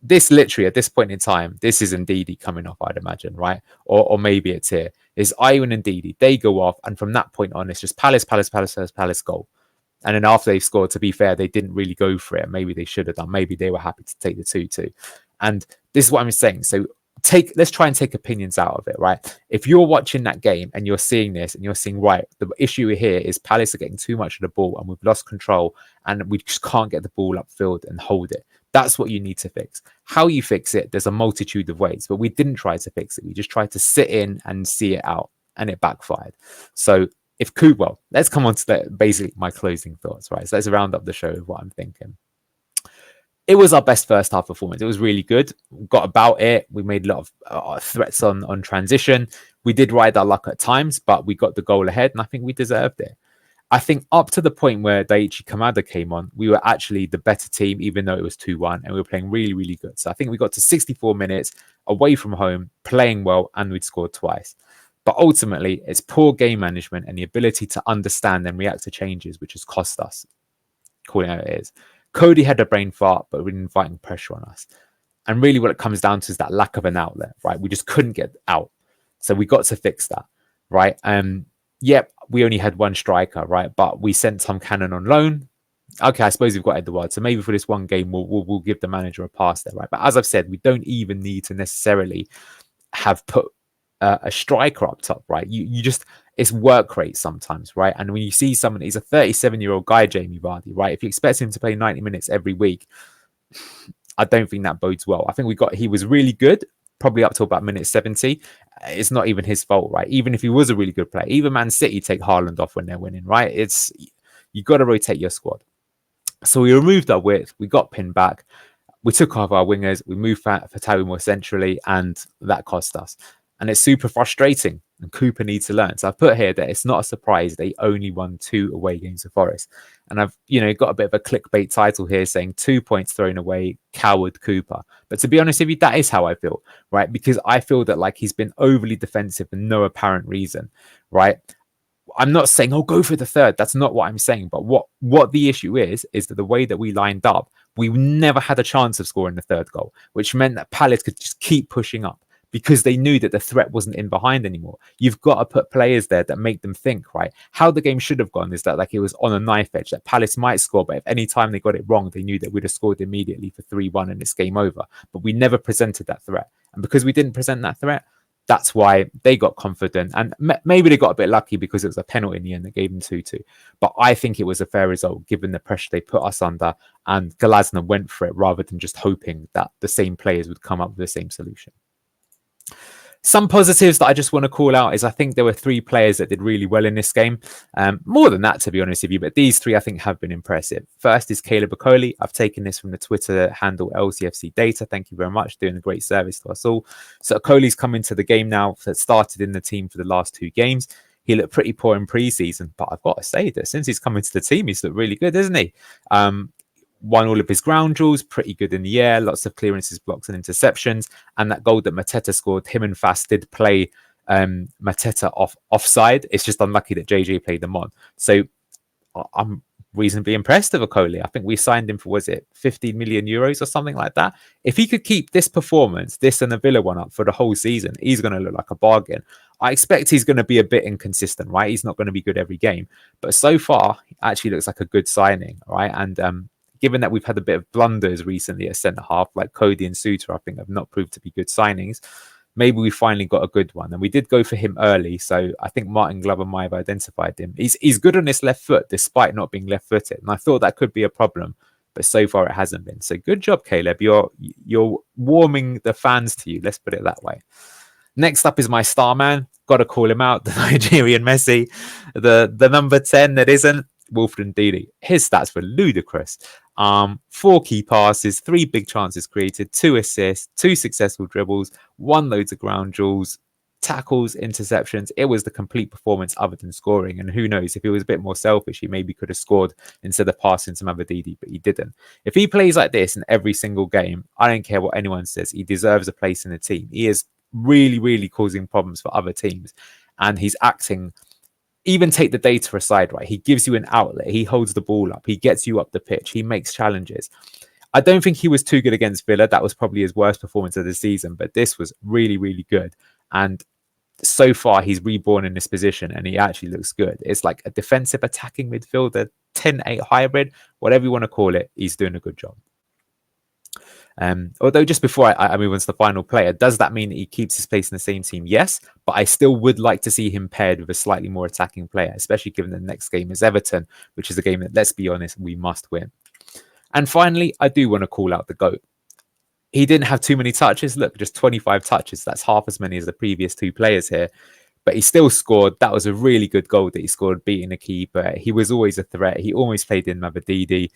This literally at this point in time, this is Ndidi coming off, I'd imagine, right? Or maybe it's here. It's Ayew and Ndidi. They go off. And from that point on, it's just Palace goal. And then after they've scored, to be fair, they didn't really go for it. Maybe they should have done. Maybe they were happy to take the 2-2. And this is what I'm saying. So let's try and take opinions out of it, right? If you're watching that game and you're seeing this and you're seeing, right, the issue here is Palace are getting too much of the ball and we've lost control and we just can't get the ball upfield and hold it. That's what you need to fix. How you fix it, there's a multitude of ways, but we didn't try to fix it. We just tried to sit in and see it out and it backfired. So let's come on to basically my closing thoughts, right? So let's round up the show with what I'm thinking. It was our best first half performance. It was really good. We got about it. We made a lot of threats on transition. We did ride our luck at times, but we got the goal ahead, and I think we deserved it. I think up to the point where Daichi Kamada came on, we were actually the better team, even though it was 2-1, and we were playing really, really good. So I think we got to 64 minutes away from home, playing well, and we'd scored twice. But ultimately, it's poor game management and the ability to understand and react to changes, which has cost us. Calling out it is. Cody had a brain fart, but we're inviting pressure on us. And really what it comes down to is that lack of an outlet, right? We just couldn't get out. So we got to fix that, right? Yep, we only had one striker, right? But we sent Tom Cannon on loan. Okay, I suppose we've got Edouard. So maybe for this one game, we'll give the manager a pass there, right? But as I've said, we don't even need to necessarily have put a striker up top, right? You just, it's work rate sometimes, right? And when you see someone, he's a 37-year-old guy, Jamie Vardy, right? If you expect him to play 90 minutes every week, I don't think that bodes well. I think he was really good, probably up to about minute 70. It's not even his fault, right? Even if he was a really good player, even Man City take Haaland off when they're winning, right? You got to rotate your squad. So we removed our width, we got pinned back, we took off our wingers, we moved Fatawi more centrally, and that cost us. And it's super frustrating, and Cooper needs to learn. So I've put here that it's not a surprise they only won 2 away games for Forest. And I've, got a bit of a clickbait title here saying 2 points thrown away, coward Cooper. But to be honest with you, that is how I feel, right? Because I feel that like he's been overly defensive for no apparent reason, right? I'm not saying, go for the third. That's not what I'm saying. But what the issue is that the way that we lined up, we never had a chance of scoring the third goal, which meant that Palace could just keep pushing up because they knew that the threat wasn't in behind anymore. You've got to put players there that make them think, right? How the game should have gone is that like it was on a knife edge, that Palace might score, but if any time they got it wrong, they knew that we'd have scored immediately for 3-1 and it's game over. But we never presented that threat. And because we didn't present that threat, that's why they got confident. And maybe they got a bit lucky because it was a penalty in the end that gave them 2-2. But I think it was a fair result given the pressure they put us under. And Glasner went for it rather than just hoping that the same players would come up with the same solution. Some positives that I just want to call out is I think there were 3 players that did really well in this game. More than that, to be honest with you, but these 3 I think have been impressive. First is Caleb Okoli. I've taken this from the Twitter handle LCFC Data. Thank you very much, doing a great service to us all. So Okoli's come into the game now, started in the team for the last 2 games. He looked pretty poor in pre-season, but I've got to say that since he's come into the team, he's looked really good, isn't he? Won all of his ground duels, pretty good in the air, lots of clearances, blocks and interceptions. And that goal that Mateta scored, him and Fast did play Mateta offside. It's just unlucky that JJ played them on. So I'm reasonably impressed with Okoli. I think we signed him for, was it 15 million euros or something like that? If he could keep this performance, this and the Villa one up for the whole season, he's going to look like a bargain. I expect he's going to be a bit inconsistent, right? He's not going to be good every game. But so far, it actually looks like a good signing, right? And given that we've had a bit of blunders recently at centre-half, like Cody and Suter, I think have not proved to be good signings, maybe we finally got a good one. And we did go for him early, so I think Martin Glover might have identified him. He's good on his left foot, despite not being left-footed. And I thought that could be a problem, but so far it hasn't been. So good job, Caleb. You're warming the fans to you. Let's put it that way. Next up is my star man. Got to call him out, the Nigerian Messi, the number 10 that isn't Wilfred Ndidi. His stats were ludicrous. 4 key passes, 3 big chances created, 2 assists, 2 successful dribbles, 1 loads of ground jewels, tackles, interceptions. It was the complete performance other than scoring. And who knows, if he was a bit more selfish, he maybe could have scored instead of passing to Mavadidi, but he didn't. If he plays like this in every single game, I don't care what anyone says, he deserves a place in the team. He is really, really causing problems for other teams. And he's acting, even take the data aside, right? He gives you an outlet. He holds the ball up. He gets you up the pitch. He makes challenges. I don't think he was too good against Villa. That was probably his worst performance of the season, but this was really, really good. And so far, he's reborn in this position and he actually looks good. It's like a defensive attacking midfielder, 10-8 hybrid, whatever you want to call it. He's doing a good job. Although just before I move on to the final player, does that mean that he keeps his place in the same team? Yes, but I still would like to see him paired with a slightly more attacking player, especially given the next game is Everton, which is a game that, let's be honest, we must win. And finally, I do want to call out the GOAT. He didn't have too many touches. Look, just 25 touches. That's half as many as the previous 2 players here. But he still scored. That was a really good goal that he scored, beating a keeper. He was always a threat. He always played in Mavadidi.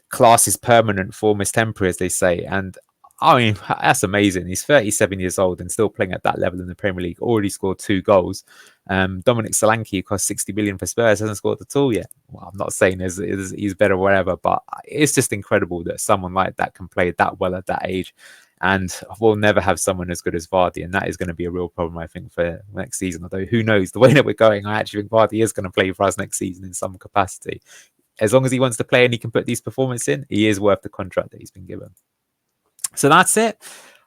Class is permanent, form is temporary, as they say. And I mean, that's amazing. He's 37 years old and still playing at that level in the Premier League. Already scored 2 goals. Dominic Solanke, who cost 60 million for Spurs, hasn't scored at all yet. Well, I'm not saying he's better or whatever, but it's just incredible that someone like that can play that well at that age. And we'll never have someone as good as Vardy, and that is going to be a real problem, I think, for next season. Although, who knows? The way that we're going, I actually think Vardy is going to play for us next season in some capacity. As long as he wants to play and he can put these performances in, he is worth the contract that he's been given. So that's it.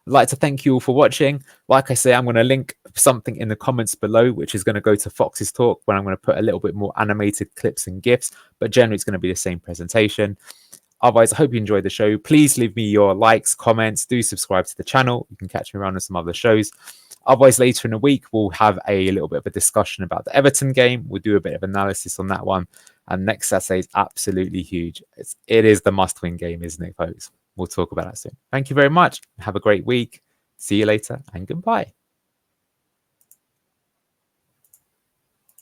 I'd like to thank you all for watching. Like I say, I'm going to link something in the comments below, which is going to go to Fox's talk, when I'm going to put a little bit more animated clips and GIFs, but generally it's going to be the same presentation. Otherwise, I hope you enjoyed the show. Please leave me your likes, comments. Do subscribe to the channel. You can catch me around on some other shows. Otherwise, later in the week, we'll have a little bit of a discussion about the Everton game. We'll do a bit of analysis on that one. And next Saturday is absolutely huge. It is the must-win game, isn't it, folks? We'll talk about that soon. Thank you very much. Have a great week. See you later and goodbye.